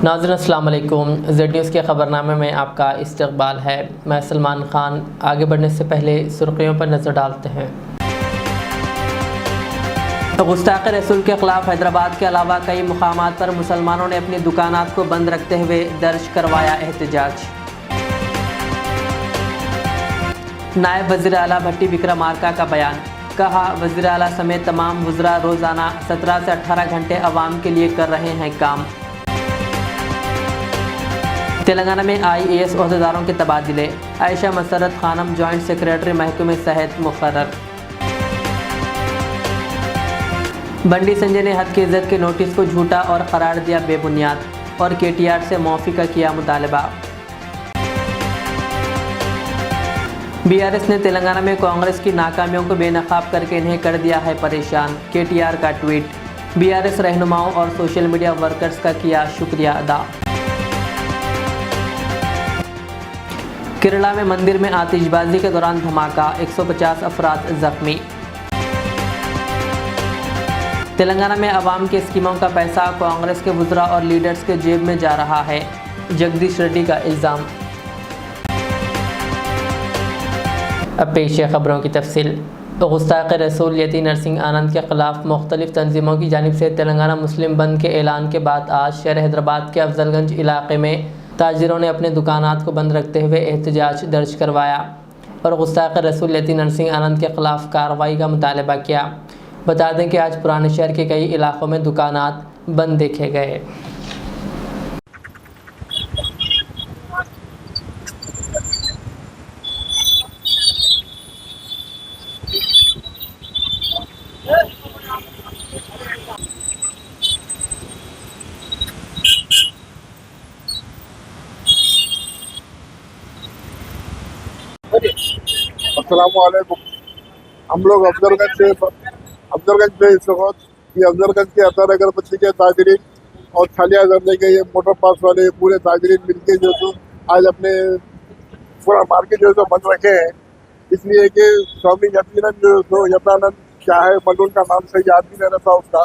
नाज़रीन अस्सलाम वालेकुम। ज़ेड न्यूज़ के ख़बरनामे में आपका इस्तक़बाल है। मैं सलमान ख़ान। आगे बढ़ने से पहले सुर्खियों पर नज़र डालते हैं। गुस्ताख़ी रसूल के ख़िलाफ़ हैदराबाद के अलावा कई मुक़ामात पर मुसलमानों ने अपनी दुकानात को बंद रखते हुए दर्ज करवाया एहतजाज। नायब वज़ीर आला भट्टी विक्रमार्का का बयान। कहा, वज़ीर आला समेत तमाम वज़रा रोज़ाना 17 से 18 घंटे अवाम के लिए कर रहे हैं काम। तेलंगाना में IAS ओहदेदारों के तबादले। आयशा मसरत खानम जॉइंट सेक्रेटरी महकमे सेहत मुकर्रर। बंडी संजय ने हद की इज्जत के नोटिस को झूठा और करार दिया बेबुनियाद और KTR से माफ़ी का किया मुतालबा। BRS ने तेलंगाना में कांग्रेस की नाकामियों को बेनकाब करके इन्हें कर दिया है परेशान। KTR का ट्वीट। BRS रहनुमाओं और सोशल मीडिया वर्कर्स का किया शुक्रिया अदा। केरला में मंदिर में आतिशबाजी के दौरान धमाका, 150 अफराद जख्मी। तेलंगाना में अवाम के स्कीमों का पैसा कांग्रेस के वुज़रा और लीडर्स के जेब में जा रहा है, जगदीश रेड्डी का इल्ज़ाम। अब पेश है खबरों की तफसील। गुस्ताख़ी रसूल यती नरसिंह आनंद के ख़िलाफ़ मुख्तलिफ़ तंजीमों की जानिब से तेलंगाना मुस्लिम बंद के ऐलान के बाद आज शहर हैदराबाद के अफजलगंज इलाके में ताजिरों ने अपने दुकानात को बंद रखते हुए एहतजाज दर्ज करवाया और गुस्ताख़ी रसूल यती नरसिंह आनंद के ख़िलाफ़ कार्रवाई का मुतालबा किया। बता दें कि आज पुराने शहर के कई इलाक़ों में दुकानात बंद देखे गए। अस्सलामुअलैकुम। हम लोग अफजलगंज में इस वक्त ये अफजलगंज के अतर अगरबत्ती के ताजरीन और छालिया दर्जे के ये मोटर पास वाले पूरे ताजरीन मिलके जो तो आज अपने पूरा मार्केट जो बंद रखे हैं, इसलिए कि स्वामी यत्नानंद क्या है मलून का नाम सही याद भी नहीं रहता उसका,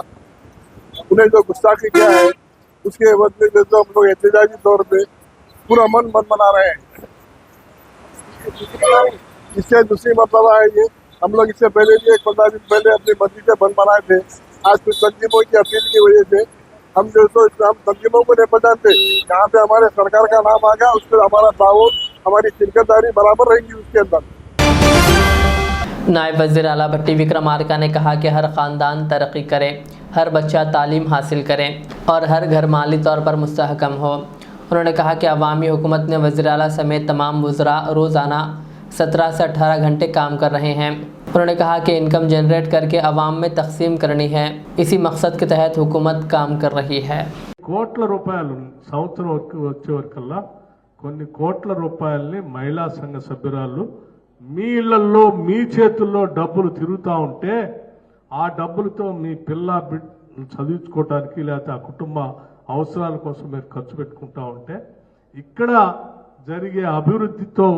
उन्हें जो गुस्ताखी किया है उसके बदले में जो हम लोग एहतजाजी तौर पे पूरा मन मना रहे हैं। इससे दूसरी मतलब है ये, हम लोग इससे पहले भी 15 दिन पहले अपनी मस्जिदें बंद बनाए थे। आज कुछ तंजीमों की अपील की वजह से हम जो तो हम तंजीमों को नहीं पहचानते, जहाँ पे हमारे सरकार का नाम आ गया उस पर हमारा ताउन हमारी शिरकतदारी बराबर रहेगी उसके अंदर। नायब वज़ीर आला भट्टी विक्रमार्का ने कहा कि हर ख़ानदान तरक्की करे, हर बच्चा तालीम हासिल करे और हर घर माली तौर पर मुस्तहकम हो। उन्होंने कहा कि अवामी हुकूमत ने वज़ीर आला समेत तमाम वज़रा रोज़ाना 17 से 18 घंटे काम कर रहे हैं। उन्होंने कहा कि इनकम जनरेट करके अवाम में तकसीम करनी है, इसी मकसद के तहत हुकूमत काम कर रही है। కోట్ల రూపాయలు సంవత్సరం వచ్చే వరకల్లా కొన్ని కోట్ల రూపాయల్ని మహిళా సంఘ సభ్యురాళ్ళు మీ ఇళ్లలో మీ చేతుల్లో డబ్బులు తిరుగుతూ ఉంటే ఆ డబ్బులతో మీ పిల్ల చదివించుకోవడానికి లేకపోతే ఆ కుటుంబ అవసరాల కోసం మీరు ఖర్చు పెట్టుకుంటా ఉంటే ఇక్కడ జరిగే అభివృద్ధితో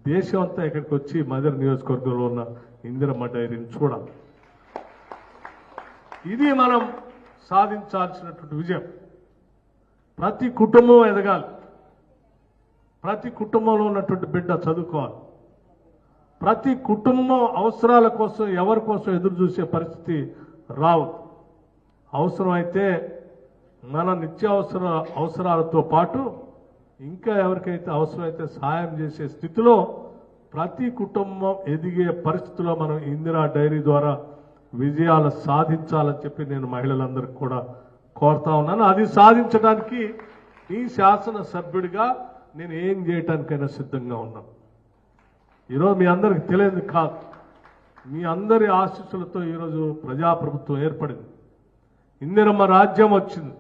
దేశం అంతా ఇక్కడికి వచ్చి మదర్ నియోజకవర్గంలో ఉన్న ఇందిరమ్మ డైరీని చూడాలి. ఇది మనం సాధించాల్సినటువంటి విజయం. ప్రతి కుటుంబం ఎదగాలి, ప్రతి కుటుంబంలో ఉన్నటువంటి బిడ్డ చదువుకోవాలి, ప్రతి కుటుంబం అవసరాల కోసం ఎవరి కోసం ఎదురు చూసే పరిస్థితి రావు. అవసరమైతే మన నిత్యావసర అవసరాలతో పాటు ఇంకా ఎవరికైతే అవసరమైతే సహాయం చేసే స్థితిలో ప్రతి కుటుంబం ఎదిగే పరిస్థితిలో మనం ఇందిరా డైరీ ద్వారా విజయాలు సాధించాలని చెప్పి నేను మహిళలందరికీ కూడా కోరుతా ఉన్నాను. అది సాధించడానికి ఈ శాసన సభ్యుడిగా నేను ఏం చేయడానికైనా సిద్ధంగా ఉన్నాను. ఈరోజు మీ అందరికి తెలియదు కాదు, మీ అందరి ఆశీస్సులతో ఈరోజు ప్రజాప్రభుత్వం ఏర్పడింది, ఇందిరమ్మ రాజ్యం వచ్చింది.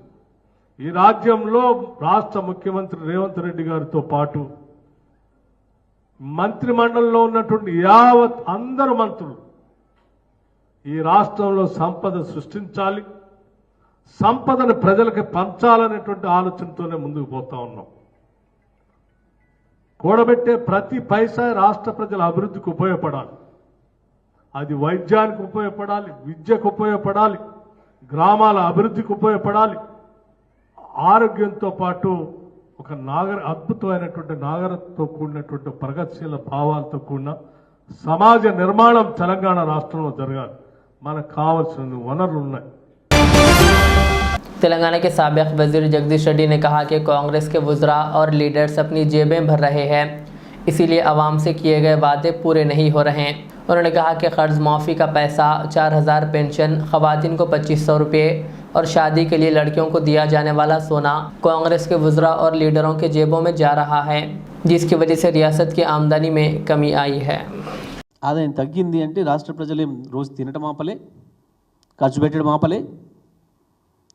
ఈ రాజ్యంలో రాష్ట్ర ముఖ్యమంత్రి రేవంత్ రెడ్డి గారితో పాటు మంత్రి మండలిలో ఉన్నటువంటి యావత్ అందరు మంత్రులు ఈ రాష్ట్రంలో సంపద సృష్టించాలి, సంపదను ప్రజలకు పంచాలనేటువంటి ఆలోచనతోనే ముందుకు పోతా ఉన్నాం. కూడబెట్టే ప్రతి పైసా రాష్ట్ర ప్రజల అభివృద్ధికి ఉపయోగపడాలి. అది వైద్యానికి ఉపయోగపడాలి, విద్యకు ఉపయోగపడాలి, గ్రామాల అభివృద్ధికి ఉపయోగపడాలి. ఆరోగ్యంతో పాటు ఒక అద్భుతమైనటువంటి నాగరికతతో కూడినటువంటి ప్రగతిశీల భావాలతో కూడిన సమాజ నిర్మాణం తెలంగాణ రాష్ట్రంలో జరగాలి. మనకు కావాల్సిన వనరులు ఉన్నాయి. तेलंगाना के साबिक वजीर जगदीश रेड्डी ने कहा कि कांग्रेस के वज़रा और लीडर्स अपनी जेबें भर रहे हैं, इसीलिए आवाम से किए गए वादे पूरे नहीं हो रहे हैं. उन्होंने कहा कि कर्ज माफ़ी का पैसा, 4,000 पेंशन, ख़वातीन को 2,500 रुपये और शादी के लिए लड़कियों को दिया जाने वाला सोना कांग्रेस के वज़रा और लीडरों के जेबों में जा रहा है, जिसकी वजह से रियासत की आमदनी में कमी आई है. ఆదాయం తగ్గింది అంటే రాష్ట్ర ప్రజలు రోజు తినటం ఆపలే, ఖర్చు పెట్టడం ఆపలే,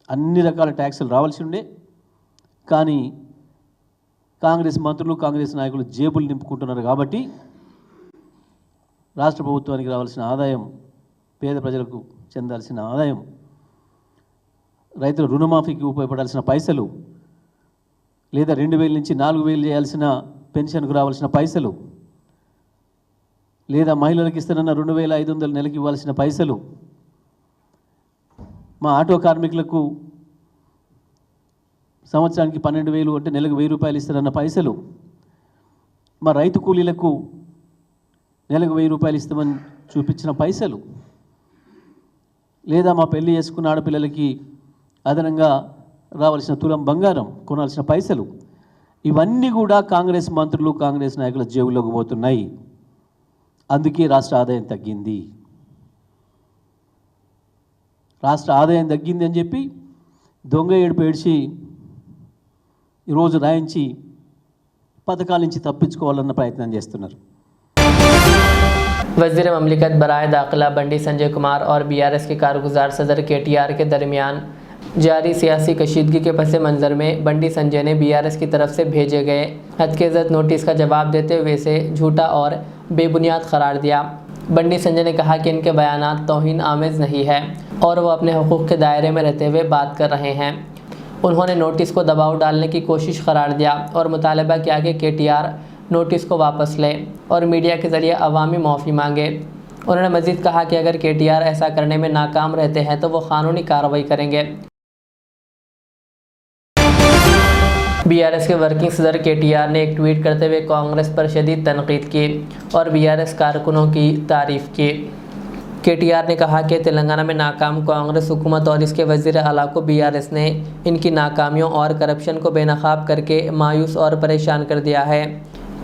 అన్ని రకాల ట్యాక్సులు రావాల్సి ఉండే. కానీ కాంగ్రెస్ మంత్రులు, కాంగ్రెస్ నాయకులు జేబులు నింపుకుంటున్నారు. కాబట్టి రాష్ట్ర ప్రభుత్వానికి రావాల్సిన ఆదాయం, పేద ప్రజలకు చెందాల్సిన ఆదాయం, రైతుల రుణమాఫీకి ఉపయోగపడాల్సిన పైసలు, లేదా 2,000 నుంచి 4,000 చేయాల్సిన పెన్షన్కు రావాల్సిన పైసలు, లేదా మహిళలకు ఇస్తానన్న 2,500 నెలకి ఇవ్వాల్సిన పైసలు, మా ఆటో కార్మికులకు సంవత్సరానికి 12,000 అంటే నెలకు 1,000 రూపాయలు ఇస్తారన్న పైసలు, మా రైతు కూలీలకు నెలకు 1,000 రూపాయలు ఇస్తామని చూపించిన పైసలు, లేదా మా పెళ్లి చేసుకున్న ఆడపిల్లలకి అదనంగా రావాల్సిన తులం బంగారం కొనాల్సిన పైసలు, ఇవన్నీ కూడా కాంగ్రెస్ మంత్రులు, కాంగ్రెస్ నాయకుల జేబులోకి పోతున్నాయి. అందుకే రాష్ట్ర ఆదాయం తగ్గింది. రాష్ట్ర ఆదాయం తగ్గింది అని చెప్పి దొంగ ఏడుపు ఏడ్చి ఈరోజు రాయించి పథకాల నుంచి తప్పించుకోవాలన్న ప్రయత్నం చేస్తున్నారు. वज़ीर ममलिकत बराए दाखिला बंडी संजय कुमार और BRS के कारगुजार सदर KTR के दरमियान जारी सियासी कशीदगी के पस मंज़र में बंडी संजय ने BRS की तरफ से भेजे गए हदकेज़त नोटिस का जवाब देते हुए इसे झूठा और बेबुनियाद करार दिया. बंडी संजय ने कहा कि इनके बयानात तौहीन आमेज़ नहीं है और वो अपने हुकूक़ के दायरे में रहते हुए बात कर रहे हैं. उन्होंने नोटिस को दबाव डालने की कोशिश करार दिया और मुतालबा किया कि KTR नोटिस को वापस ले और मीडिया के ज़रिए अवामी माफ़ी मांगे. उन्होंने मज़ीद कहा कि अगर KTR ऐसा करने में नाकाम रहते हैं तो वो क़ानूनी कार्रवाई करेंगे. BRS के वर्किंग सदर KTR ने एक ट्वीट करते हुए कांग्रेस पर शदीद तनकीद की और BRS कारकुनों की तारीफ़ की. KTR ने कहा कि तेलंगाना में नाकाम कांग्रेस हुकूमत और इसके वज़ीर आला को BRS ने इनकी नाकामियों और करप्शन को बेनकाब करके मायूस और परेशान कर दिया है.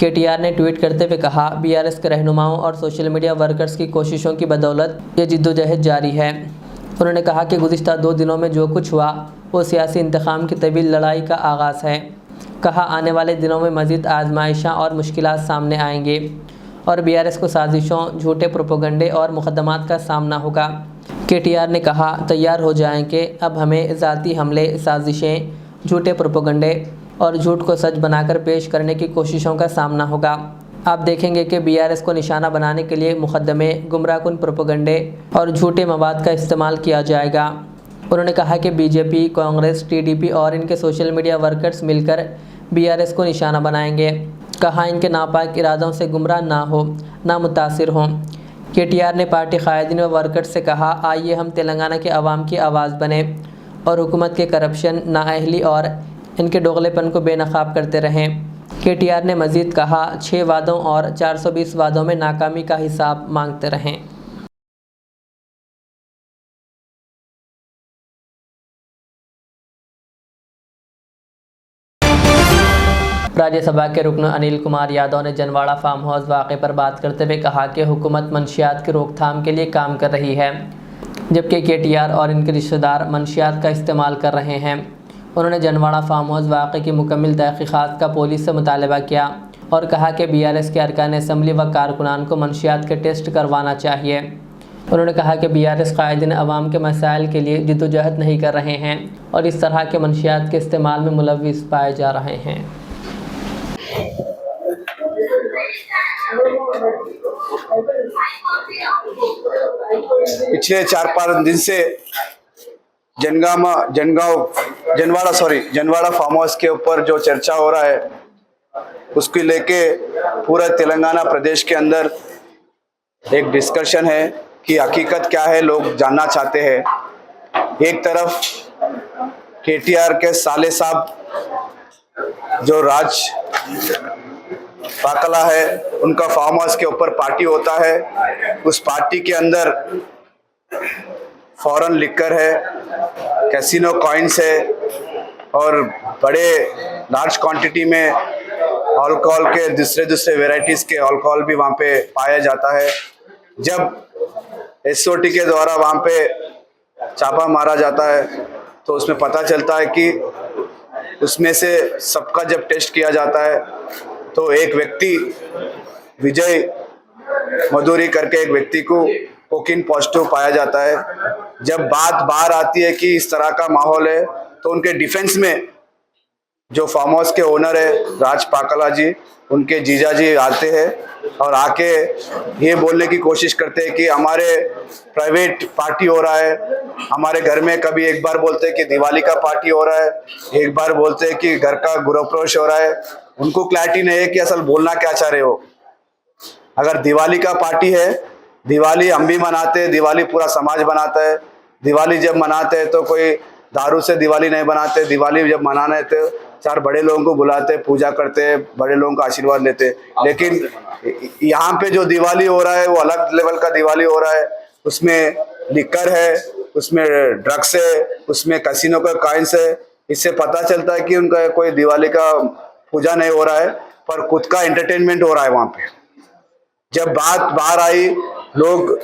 KTR ने ट्वीट करते हुए कहा, BRS के रहनुमाओं और सोशल मीडिया वर्कर्स की कोशिशों की बदौलत ये जिद्दोजहद जारी है. उन्होंने कहा कि गुज़िश्ता 2 दिनों में जो कुछ हुआ वो सियासी इंतखाम की तवील लड़ाई का आगाज़ है. कहा, आने वाले दिनों में मज़ीद आजमाइशां और मुश्किलात सामने आएंगे और BRS को साजिशों, झूठे प्रोपोगंडे और मुकदमात का सामना होगा. KTR ने कहा, तैयार हो जाएं कि अब हमें ज़ाती हमले, साजिशें, झूठे प्रोपोगंडे और झूठ को सच बनाकर पेश करने की कोशिशों का सामना होगा. आप देखेंगे कि BRS को निशाना बनाने के लिए मुकदमे, गुमराहकुन प्रोपोगंडे और झूठे मवाद का इस्तेमाल किया जाएगा. उन्होंने कहा कि BJP, कांग्रेस, TDP और इनके सोशल मीडिया वर्कर्स मिलकर BRS को निशाना बनाएंगे. कहा, इनके नापाक इरादों से गुमराह ना हो, ना मुतासिर हों. KTR ने पार्टी कायदीन व वर्कर्स से कहा, आइए हम तेलंगाना के अवाम की आवाज़ बने और हुकूमत के करप्शन, नाअहली और इनके दोगलेपन को बेनकाब करते रहें. KTR ने मज़ीद कहा, 6 वादों और 420 वादों में नाकामी का हिसाब मांगते रहें. राज्यसभा के रुकन अनिल कुमार यादव ने जनवाड़ा फार्म हाउस वाक़े पर बात करते हुए कहा कि हुकूमत मंशियात की रोकथाम के लिए काम कर रही है, जबकि KTR और इनके रिश्तेदार मंशियात का इस्तेमाल कर रहे हैं. उन्होंने जनवाड़ा फार्म हाउस वाक़े की मुकम्मल तहक़ीक़ात का पुलिस से मुतालबा किया और कहा कि BRS के अरकान असम्बली व कारकुनान को मंशियात के टेस्ट करवाना चाहिए. उन्होंने कहा कि BRS कायदीन अवाम के मसाइल के लिए जिद्दोजहद नहीं कर रहे हैं और इस तरह के मंशियात के इस्तेमाल में मुलव्विस पाए जा रहे हैं. पिछले 4-5 दिन से जनवाड़ा फार्म हाउस के ऊपर जो चर्चा हो रहा है उसको लेके पूरा तेलंगाना प्रदेश के अंदर एक डिस्कशन है कि हकीकत क्या है, लोग जानना चाहते हैं. एक तरफ KTR के साले साहब जो राज पाकला है, उनका फार्म हाउस के ऊपर पार्टी होता है। उस पार्टी के अंदर फॉरेन लिकर है, कैसीनो कॉइन्स है और बड़े लार्ज क्वांटिटी में अल्कोहल के दूसरे वेराइटीज़ के अल्कोहल भी वहाँ पे पाया जाता है। जब SOT के द्वारा वहाँ पे छापा मारा जाता है तो उसमें पता चलता है कि उसमें से सबका जब टेस्ट किया जाता है तो एक व्यक्ति विजय मधुरी करके एक व्यक्ति को कोकीन पॉजिटिव पाया जाता है। जब बात बाहर आती है कि इस तरह का माहौल है तो उनके डिफेंस में जो फार्म हाउस के ओनर है राज पाकला जी, उनके जीजा जी आते हैं और आके ये बोलने की कोशिश करते हैं कि हमारे प्राइवेट पार्टी हो रहा है। हमारे घर में कभी एक बार बोलते हैं कि दिवाली का पार्टी हो रहा है, एक बार बोलते हैं कि घर का गृह प्रवेश हो रहा है। उनको क्लैरिटी नहीं है कि असल बोलना क्या चाह रहे हो। अगर दिवाली का पार्टी है, दिवाली हम भी मनाते हैं, दिवाली पूरा समाज मनाता है। दिवाली जब मनाते हैं तो कोई दारू से दिवाली नहीं बनाते। दिवाली जब मनाने तो 4 बड़े लोगों को बुलाते, पूजा करते, बड़े लोगों का आशीर्वाद लेते। लेकिन यहाँ पे जो दिवाली हो रहा है वो अलग लेवल का दिवाली हो रहा है। उसमें लिकर है, उसमें ड्रग्स है, उसमें कैसीनो का कॉइन्स है। इससे पता चलता है कि उनका कोई दिवाली का पूजा नहीं हो रहा है, पर खुद का एंटरटेनमेंट हो रहा है वहाँ पे। जब बात बाहर आई, लोग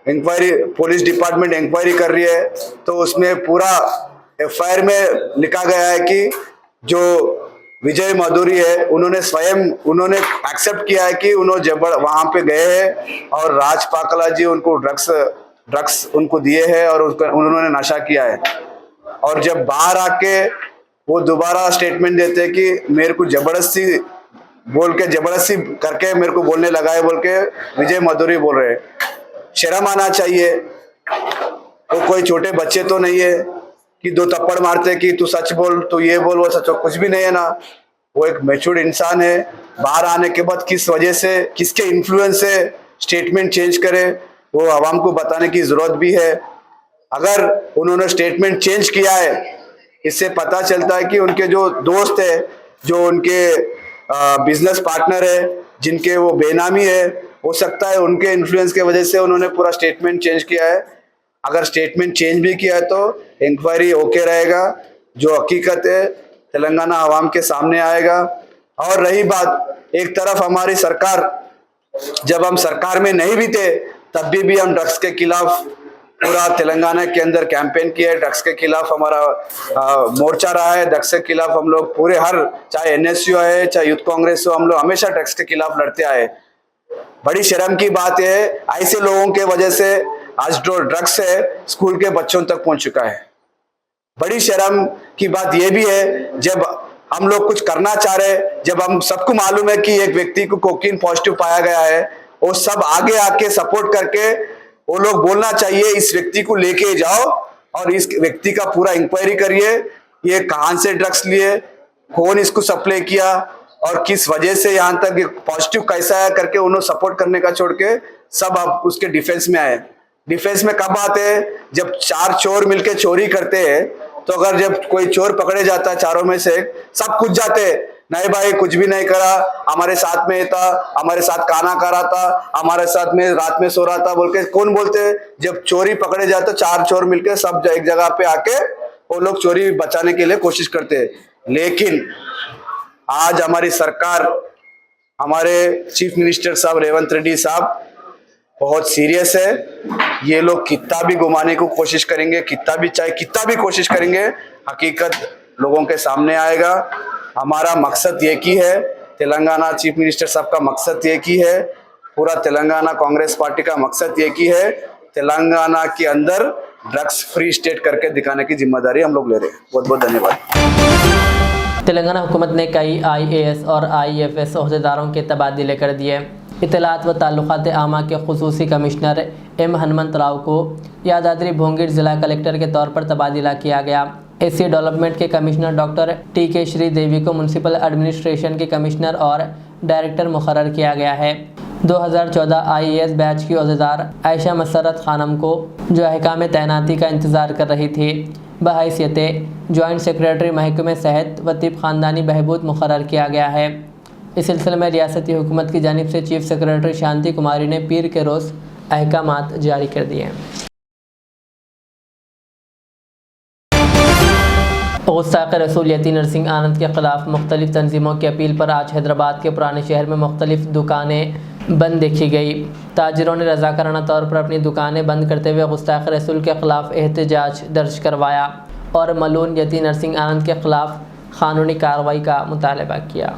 इंक्वायरी, पुलिस डिपार्टमेंट इंक्वायरी कर रही है तो उसमें पूरा FIR में लिखा गया है कि जो विजय मधुरी है उन्होंने एक्सेप्ट किया है कि उन्होंने वहां पे गए हैं और राज पाकला जी उनको ड्रग्स उनको दिए हैं और उन्होंने नशा किया है। और जब बाहर आके वो दोबारा स्टेटमेंट देते हैं कि मेरे को जबरदस्ती करके मेरे को बोलने लगा है बोल के विजय मधुरी बोल रहे हैं। शर्म आना चाहिए। वो कोई छोटे बच्चे तो नहीं है कि 2 थप्पड़ मारते कि तू सच बोल, तू ये बोल, वो सच, कुछ भी नहीं है ना। वो एक मैच्योर्ड इंसान है। बाहर आने के बाद किस वजह से, किसके इन्फ्लुएंस से स्टेटमेंट चेंज करे, वो आवाम को बताने की जरूरत भी है। अगर उन्होंने स्टेटमेंट चेंज किया है, इससे पता चलता है कि उनके जो दोस्त है, जो उनके बिजनेस पार्टनर है, जिनके वो बेनामी है, हो सकता है उनके इन्फ्लुएंस के वजह से उन्होंने पूरा स्टेटमेंट चेंज किया है। अगर स्टेटमेंट चेंज भी किया है तो इंक्वायरी ओके रहेगा, जो हकीकत है तेलंगाना आवाम के सामने आएगा। और रही बात, एक तरफ हमारी सरकार, जब हम सरकार में नहीं भी थे तब भी हम ड्रग्स के खिलाफ पूरा तेलंगाना के अंदर कैंपेन किया है। ड्रग्स के खिलाफ हमारा मोर्चा रहा है। ड्रग्स के खिलाफ हम लोग पूरे चाहे NSU है, चाहे यूथ कांग्रेस हो, हम लोग हमेशा ड्रग्स के खिलाफ लड़ते आए। बड़ी शर्म की बात है, ऐसे लोगों के वजह से आज जो ड्रग्स है स्कूल के बच्चों तक पहुंच चुका है। बड़ी शर्म की बात यह भी है, जब हम लोग कुछ करना चाह रहे, जब हम सबको मालूम है कि एक व्यक्ति को कोकीन पॉजिटिव पाया गया है, वो सब आगे आके सपोर्ट करके वो लोग बोलना चाहिए इस व्यक्ति को लेके जाओ और इस व्यक्ति का पूरा इंक्वायरी करिए, ये कहां से ड्रग्स लिए, कौन इसको सप्लाई किया और किस वजह से यहाँ तक पॉजिटिव कैसा है करके उन्होंने सपोर्ट करने का छोड़ के सब अब उसके डिफेंस में आए। डिफेंस में कब आते हैं? जब 4 चोर मिलके चोरी करते हैं तो अगर जब कोई चोर पकड़े जाता है, चारों में से सब कुछ जाते हैं, नहीं भाई कुछ भी नहीं करा, हमारे साथ में था, हमारे साथ खाना खा रहा था, हमारे साथ में रात में सो रहा था बोल के कौन बोलते? जब चोरी पकड़े जाते 4 चोर मिलके सब एक जगह पे आके वो लोग चोरी बचाने के लिए कोशिश करते हैं। लेकिन आज हमारी सरकार, हमारे चीफ मिनिस्टर साहब रेवंत रेड्डी साहब बहुत सीरियस है। ये लोग कितना भी घुमाने को कोशिश करेंगे, कितना भी कोशिश करेंगे, हकीकत लोगों के सामने आएगा। हमारा मकसद एक ही है, तेलंगाना चीफ मिनिस्टर साहब का मकसद एक ही है, पूरा तेलंगाना कांग्रेस पार्टी का मकसद एक ही है, तेलंगाना के अंदर ड्रग्स फ्री स्टेट करके दिखाने की जिम्मेदारी हम लोग ले रहे हैं। बहुत बहुत धन्यवाद। तेलंगाना हुकूमत ने कई IAS और IFS ओहदेदारों के तबादले कर दिए। इत्तलात व ताल्लुकात आमा के खुसूसी कमिश्नर M हनुमंत राव को यादाद्री भोंगिर ज़िला कलेक्टर के तौर पर तबादला किया गया। SC डेवलपमेंट के कमिश्नर डॉक्टर TK श्रीदेवी को म्यूनसिपल एडमिनिस्ट्रेशन के कमिश्नर और डायरेक्टर मुकर्रर किया गया है। 2014 IAS बैच की ओहदेदार आयशा मसरत खानम को, जो अहकाम तैनाती का इंतज़ार कर रही थी, बहैसियत जॉइंट सेक्रेटरी महकमे सेहत व तिब ख़ानदानी बहबूद मुकर्रर किया गया है। इस सिलसिले में रियासती हुकूमत की जानिब से चीफ सेक्रेटरी शांति कुमारी ने पीर के रोज़ अहकामात जारी कर दिए। गुस्ताख़ रसूल यती नरसिंह आनंद के ख़िलाफ़ मुख्तलिफ़ तंजीमों की अपील पर आज हैदराबाद के पुराने शहर में मुख्तलिफ़ दुकानें बंद देखी गई। ताजिरों ने रज़ाकाराना तौर पर अपनी दुकानें बंद करते हुए गुस्ताख़ रसूल के ख़िलाफ़ एहतजाज दर्ज करवाया और मलून यती नरसिंह आनंद के ख़िलाफ़ क़ानूनी कार्रवाई का मुतालबा किया।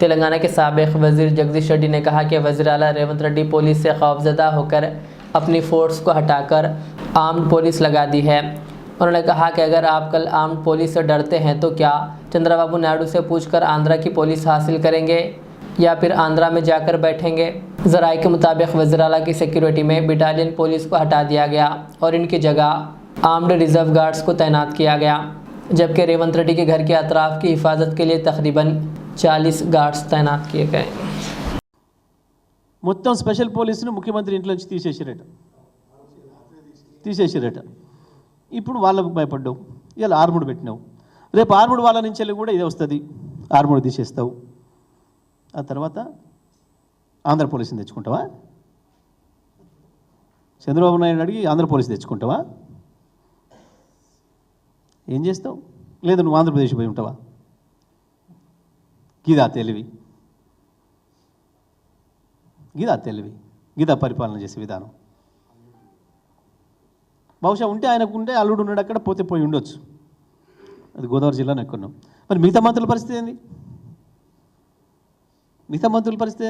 तेलंगाना के साबिक़ वज़ीर जगदीश रेड्डी ने कहा कि वज़ीर आला रेवंत रेड्डी पुलिस से खौफज़दा होकर अपनी फ़ोर्स को हटाकर आर्म्ड पुलिस लगा दी है। उन्होंने कहा कि अगर आप कल आर्म्ड पुलिस से डरते हैं तो क्या चंद्रबाबू नायडू से पूछकर आंध्रा की पुलिस हासिल करेंगे या फिर आंध्रा में जाकर बैठेंगे। ज़राए के मुताबिक वज़ीर आला की सिक्योरिटी में बटालियन पुलिस को हटा दिया गया और इनकी जगह आर्म्ड रिज़र्व गार्ड्स को तैनात किया गया, जबकि रेवंत रेड्डी के घर के अतराफ़ की हिफाजत के लिए तकरीबन 40 गार्ड्स तैनात किए गए। మొత్తం స్పెషల్ పోలీసును ముఖ్యమంత్రి ఇంట్లో నుంచి తీసేసిరట. ఇప్పుడు వాళ్ళకు భయపడ్డావు, ఇలా ఆర్ముడు పెట్టినావు. రేపు ఆర్ముడు వాళ్ళ నుంచి వెళ్ళి కూడా ఇదే వస్తుంది, ఆర్ముడు తీసేస్తావు. ఆ తర్వాత ఆంధ్ర పోలీసుని తెచ్చుకుంటావా? చంద్రబాబు నాయుడు అడిగి ఆంధ్ర పోలీసు తెచ్చుకుంటావా? ఏం చేస్తావు? లేదా నువ్వు ఆంధ్రప్రదేశ్ పోయి ఉంటావా? గిదా తెలివి, గిదా పరిపాలన చేసే విధానం. బహుశా ఉంటే ఆయనకుంటే అల్లుడు ఉన్నాడు అక్కడ, పోతే పోయి ఉండొచ్చు. అది గోదావరి జిల్లాలో ఎక్కున్నాం. మరి మిగతా మంత్రుల పరిస్థితి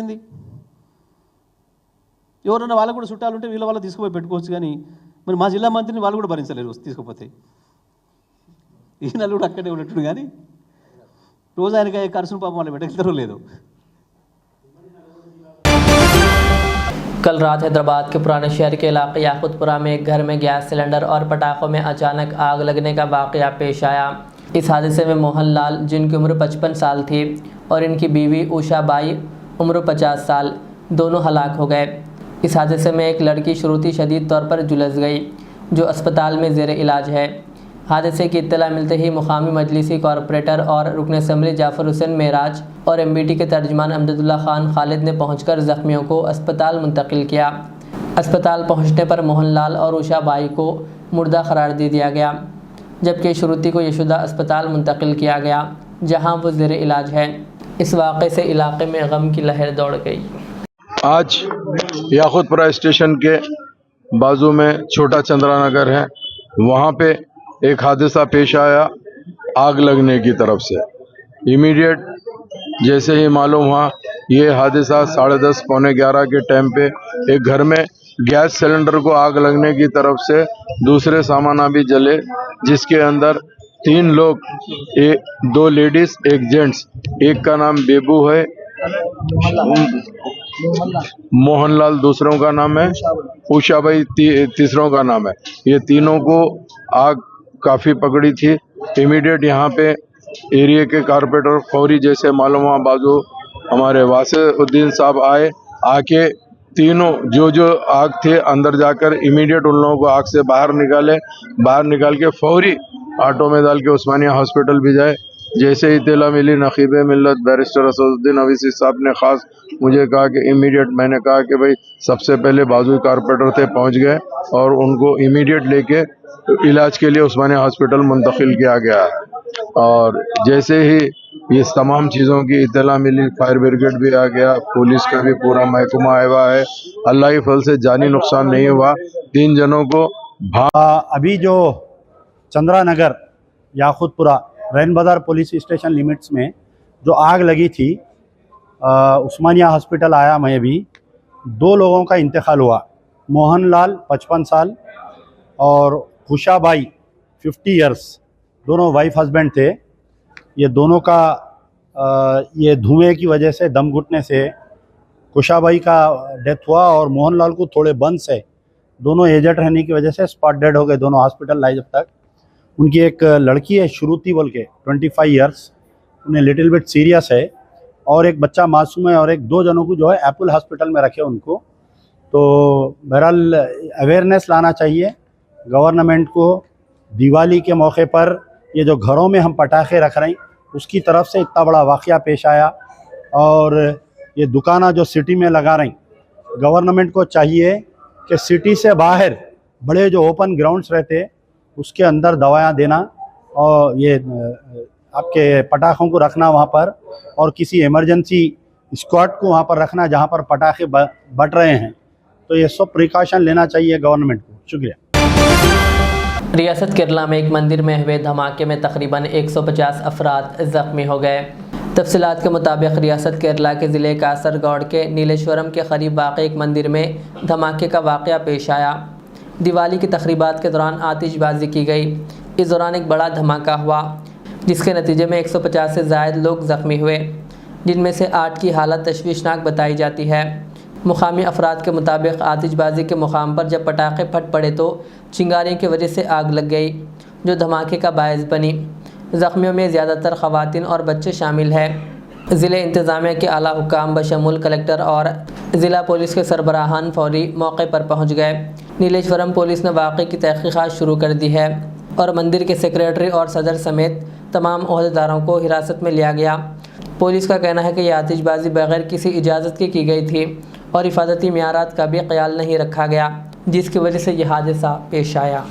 ఏంది? ఎవరన్నా వాళ్ళకు కూడా చుట్టాలు ఉంటే వీళ్ళ వాళ్ళు తీసుకుపోయి పెట్టుకోవచ్చు. కానీ మరి మా జిల్లా మంత్రిని వాళ్ళు కూడా భరించలేరు తీసుకుపోతే. ఈ నల్లుడు అక్కడే ఉన్నట్టు కానీ రోజు ఆయనకి ఖర్చును పాపం వాళ్ళు పెట్టగలుగుతారో లేదో. कल रात हैदराबाद के पुराने शहर के इलाके याकुतपुरा में एक घर में गैस सिलेंडर और पटाखों में अचानक आग लगने का वाक़या पेश आया। इस हादसे में मोहन लाल, जिनकी उम्र 55 साल थी, और इनकी बीवी उषा बाई, उम्र 50 साल, दोनों हलाक हो गए। इस हादसे में एक लड़की श्रुति शदीद तौर पर झुलस गई, जो अस्पताल में ज़ेर इलाज है। हादसे की इत्तला मिलते ही मुकामी मजलिसी कॉरपोरेटर और रुकन असम्बली जाफ़र हुसैन मेराज और एमबीटी के तर्जमान अमजदुल्ला खान खालिद ने पहुंचकर ज़ख्मियों को अस्पताल मुंतकिल किया। अस्पताल पहुंचने पर मोहनलाल और उषा बाई को मुर्दा करार दे दिया गया, जबकि श्रुति को यशोदा अस्पताल मुंतकिल किया गया, जहां वो ज़ेर इलाज है। इस वाक़े से इलाके में गम की लहर दौड़ गई। आज याकुतपुरा स्टेशन के बाजू में छोटा चंद्रा नगर है, वहाँ पे एक हादसा पेश आया आग लगने की तरफ से। इमीडिएट जैसे ही मालूम हुआ, ये हादसा 10:30 पौने 11 के टाइम पे एक घर में गैस सिलेंडर को आग लगने की तरफ से दूसरे सामान भी जले, जिसके अंदर 3 लोग, 2 लेडीज, 1 जेंट्स। एक का नाम बेबू है, मोहनलाल दूसरों का नाम है, उषाबाई तीसरों का नाम है। ये तीनों को आग काफ़ी पकड़ी थी। इमीडिएट यहाँ पे एरिया के कारपोरेटर फौरी जैसे मालूम हुआ बाजू हमारे वासिउद्दीन साहब आके तीनों जो आग थे अंदर जाकर इमीडिएट उन लोगों को आग से बाहर निकाल के फौरी ऑटो में डाल के उस्मानिया हॉस्पिटल भिजाए। जैसे ही इत्तला मिली, नकीब मिल्लत बैरिस्टर असदुद्दीन अवीसी साहब ने खास मुझे कहा कि इमीडिएट, मैंने कहा कि भाई सबसे पहले बाजू कारपोरेटर थे, पहुंच गए और उनको इमीडिएट लेके इलाज के लिए उस्मानिया हॉस्पिटल मुंतकिल किया गया है। और जैसे ही ये तमाम चीज़ों की इत्तला मिली, फायर ब्रिगेड भी आ गया, पुलिस का भी पूरा महकमा आया हुआ है। अल्लाह के फल से जानी नुकसान नहीं हुआ। 3 जनों को अभी जो चंद्रा नगर याकूतपुरा रैन बाजार पुलिस स्टेशन लिमिट्स में जो आग लगी थी, उस्मानिया हॉस्पिटल आया मैं अभी, 2 लोगों का इंतकाल हुआ। मोहनलाल 55 साल और खुशाबाई 50 इयर्स, दोनों वाइफ हस्बैंड थे। ये दोनों का ये धुएं की वजह से, दम घुटने से खुशाबाई का डेथ हुआ और मोहनलाल को थोड़े बंद से, दोनों एजेड रहने की वजह से स्पॉट डेड हो गए, दोनों हॉस्पिटल लाए। जब तक उनकी एक लड़की है श्रुति बोल के 25 इयर्स, उन्हें लिटिल बिट सीरियस है, और एक बच्चा मासूम है, और 2 जनों को जो है एप्पल हॉस्पिटल में रखे उनको। तो बहरहाल अवेयरनेस लाना चाहिए गवर्नमेंट को। दिवाली के मौके पर ये जो घरों में हम पटाखे रख रहे हैं, उसकी तरफ से इतना बड़ा वाक़या पेश आया। और ये दुकाना जो सिटी में लगा रहे हैं, गवर्नमेंट को चाहिए कि सिटी से बाहर बड़े जो ओपन ग्राउंड्स रहते उसके अंदर दवायाँ देना, और ये आपके पटाखों को रखना वहाँ पर, और किसी इमरजेंसी स्क्वाड को वहाँ पर रखना जहाँ पर पटाखे बट रहे हैं। तो ये सब प्रिकॉशन लेना चाहिए गवर्नमेंट को। शुक्रिया। रियासत केरला में एक मंदिर में हुए धमाके में तकरीबन 150 अफराद ज़ख्मी हो गए। तफसीलात के मुताबिक रियासत केरला के ज़िले कासरगोड के नीलेश्वरम के करीब वाक़ एक मंदिर में धमाके का वाक़या पेश आया। दिवाली की तकरीबात के दौरान आतिशबाजी की गई। इस दौरान एक बड़ा धमाका हुआ, जिसके नतीजे में 150 से ज़ायद लोग ज़ख्मी हुए, जिनमें से 8 की हालत तशवीशनाक बताई जाती है। मुकामी अफराद के मुताबिक आतिशबाजी के मुकाम पर जब पटाखे फट पड़े तो चिंगारियों की वजह से आग लग गई, जो धमाके का बायस बनी। ज़ख्मियों में ज़्यादातर ख़वातीन और बच्चे शामिल हैं। ज़िले इंतज़ामिया के आला हुकाम बशमूल कलेक्टर और ज़िला पुलिस के सरबराहान फौरी मौके पर पहुँच गए। नीलेश्वरम पुलिस ने वाक़े की तहक़ीक़ात शुरू कर दी है और मंदिर के सेक्रेटरी और सदर समेत तमाम ओहदेदारों को हिरासत में लिया गया। पुलिस का कहना है कि यह आतिशबाजी बगैर किसी इजाज़त के की गई थी और हिफाजती मियारात का भी ख्याल नहीं रखा गया, जिसकी वजह से यह हादसा पेश आया।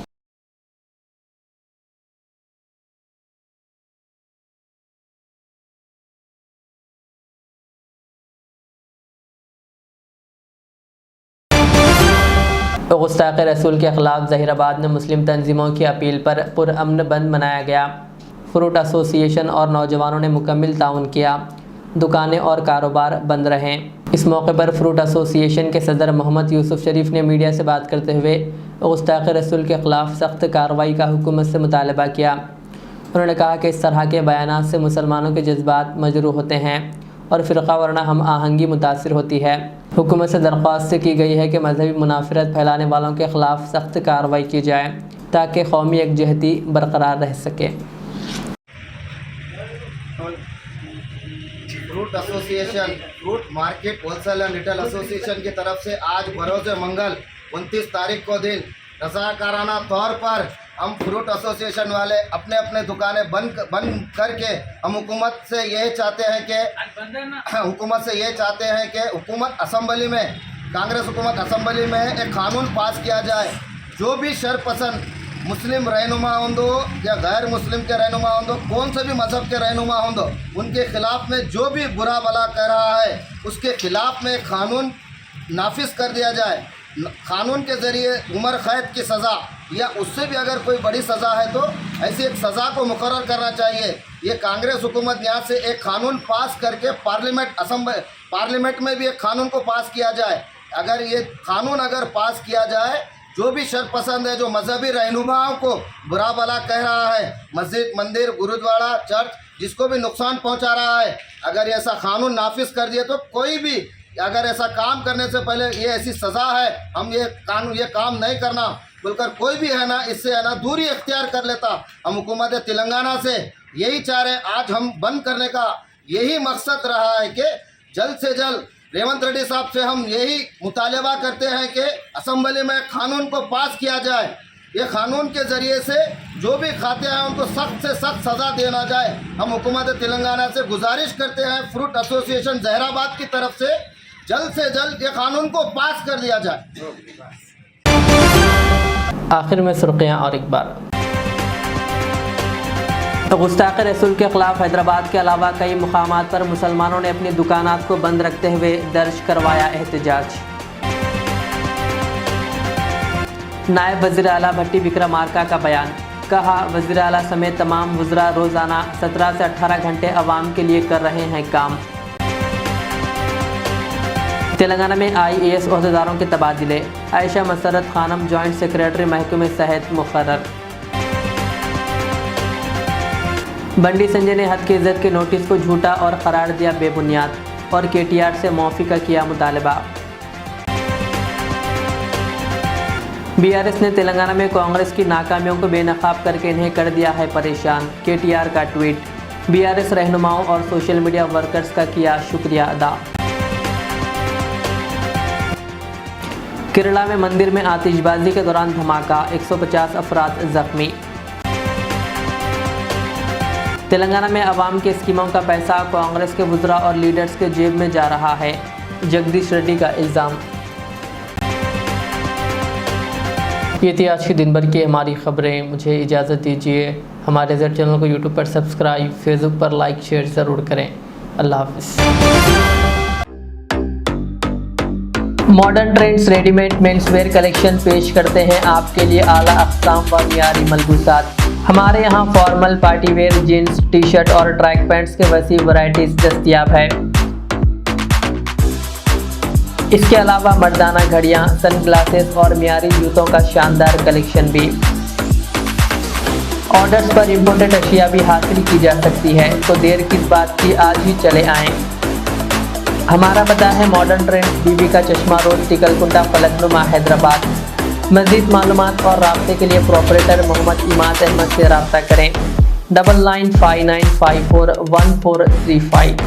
गुस्ताख रसूल के ख़िलाफ़ ज़हीराबाद में मुस्लिम तंजीमों की अपील पर पुरअमन बंद मनाया गया। फ्रूट एसोसिएशन और नौजवानों ने मुकम्मल ताउन किया। दुकानें और कारोबार बंद रहें। इस मौके पर फ्रूट एसोसिएशन के सदर मोहम्मद यूसुफ शरीफ ने मीडिया से बात करते हुए गुस्ताख रसूल के ख़िलाफ़ सख्त कार्रवाई का हुकूमत से मुतालबा किया। उन्होंने कहा कि इस तरह के बयानात से मुसलमानों के जज्बात मजरूह होते हैं और फ़िरक़ा वरना हम आहंगी मुतासिर होती है। हुकूमत से दरख्वास्त की गई है कि मजहबी मुनाफरत फैलाने वालों के ख़िलाफ़ सख्त कार्रवाई की जाए ताकि कौमी यकजहती बरकरार रह सके। Fruit association, fruit market wholesale and retail association की तरफ से आज बरोज़ मंगल 29 तारीख को दिन रज़ाकाराना तौर पर हम फ्रूट एसोसिएशन वाले अपने अपने दुकानें बंद करके हम हुकूमत से ये चाहते हैं कि हुकूमत असम्बली में, कांग्रेस हुकूमत असम्बली में एक कानून पास किया जाए। जो भी शरपसंद मुस्लिम रहनुमा होंदो या गैर मुस्लिम के रहनुमा होंदो, कौन से भी मज़हब के रहनुमा होंदो, उनके ख़िलाफ़ में जो भी बुरा भला कर रहा है उसके ख़िलाफ़ में कानून नाफिज कर दिया जाए। कानून के ज़रिए उम्र कैद की सज़ा या उससे भी अगर कोई बड़ी सज़ा है तो ऐसी एक सज़ा को मुकर्रर करना चाहिए। ये कांग्रेस हुकूमत यहाँ से एक कानून पास करके पार्लियामेंट में भी एक कानून को पास किया जाए। अगर ये कानून अगर पास किया जाए, जो भी शरपसंद है, जो मजहबी रहनुमाओं को बुरा भला कह रहा है, मस्जिद, मंदिर, गुरुद्वारा, चर्च, जिसको भी नुकसान पहुँचा रहा है, अगर ऐसा कानून नाफिज कर दिए तो कोई भी अगर ऐसा काम करने से पहले ये ऐसी सज़ा है, हम ये काम नहीं करना बोलकर कोई भी है ना, इससे है ना दूरी इख्तियार कर लेता। हम हुकूमत तेलंगाना से यही चाह रहे, आज हम बंद करने का यही मकसद रहा है कि जल्द से जल्द रेवंत रेड्डी साहब से हम यही मुतालबा करते हैं कि असम्बली में कानून को पास किया जाए। ये कानून के ज़रिए से जो भी खाते हैं उनको सख्त से सख्त सज़ा देना जाए। हम हुकूमत तेलंगाना से गुजारिश करते हैं, फ्रूट एसोसिएशन ज़हीराबाद की तरफ से जल्द ये कानून को पास कर दिया जाए। आखिर में सुर्खियाँ और एक बार। गुस्ताख रसूल के खिलाफ हैदराबाद के अलावा कई मुकामात पर मुसलमानों ने अपनी दुकानात को बंद रखते हुए दर्ज करवाया एहतजाज। नायब वज़ीर आला भट्टी विक्रमार्का का बयान, कहा वज़ीर आला समेत तमाम वज़रा रोज़ाना 17 से 18 घंटे अवाम के लिए कर रहे हैं काम। तेलंगाना में IAS ओहदेदारों के तबादले, आयशा मसरत खानम जॉइंट सेक्रेटरी महकमे सेहत मुकर्रर। बंडी संजय ने हद की इज्जत के नोटिस को झूठा और करार दिया बेबुनियाद और KTR से माफ़ी का किया मुतालबा। BRS ने तेलंगाना में कांग्रेस की नाकामियों को बेनकाब करके इन्हें कर दिया है परेशान, KTR का ट्वीट। BRS रहनुमाओं और सोशल मीडिया वर्कर्स का किया शुक्रिया अदा। केरला में मंदिर में आतिशबाजी के दौरान धमाका, 150 अफराद जख्मी। तेलंगाना में अवाम के स्कीमों का पैसा कांग्रेस के वुज़रा और लीडर्स के जेब में जा रहा है, जगदीश रेड्डी का इल्ज़ाम। ये थी आज की दिन भर की हमारी खबरें। मुझे इजाज़त दीजिए। हमारे ज़र चैनल को यूट्यूब पर सब्सक्राइब, फेसबुक पर लाइक शेयर ज़रूर करें। अल्लाह हाफ़िज़। Modern trends readymade menswear collection पेश करते हैं आपके लिए आला अक़साम व मियारी मलबूसात। हमारे यहाँ formal, party wear, jeans, T shirt और ट्रैक पैंट्स के वसी वैरायटीज़ दस्तयाब है। इसके अलावा मर्दाना घड़ियाँ, सन ग्लासेस और मियारी जूतों का शानदार कलेक्शन भी। ऑर्डर्स पर इम्पोर्टेड अशिया भी हासिल की जा सकती है, तो देर किस बात की, आज ही चले आएँ। हमारा पता है मॉडर्न ट्रेंड्स, बीबी का चश्मा रोड, टिकलकुंटा, फलकनुमा, हैदराबाद। मज़ीद मालूमात और राब्ते के लिए प्रोपरेटर मोहम्मद इमाद अहमद से रब्ता करें। 9959541435।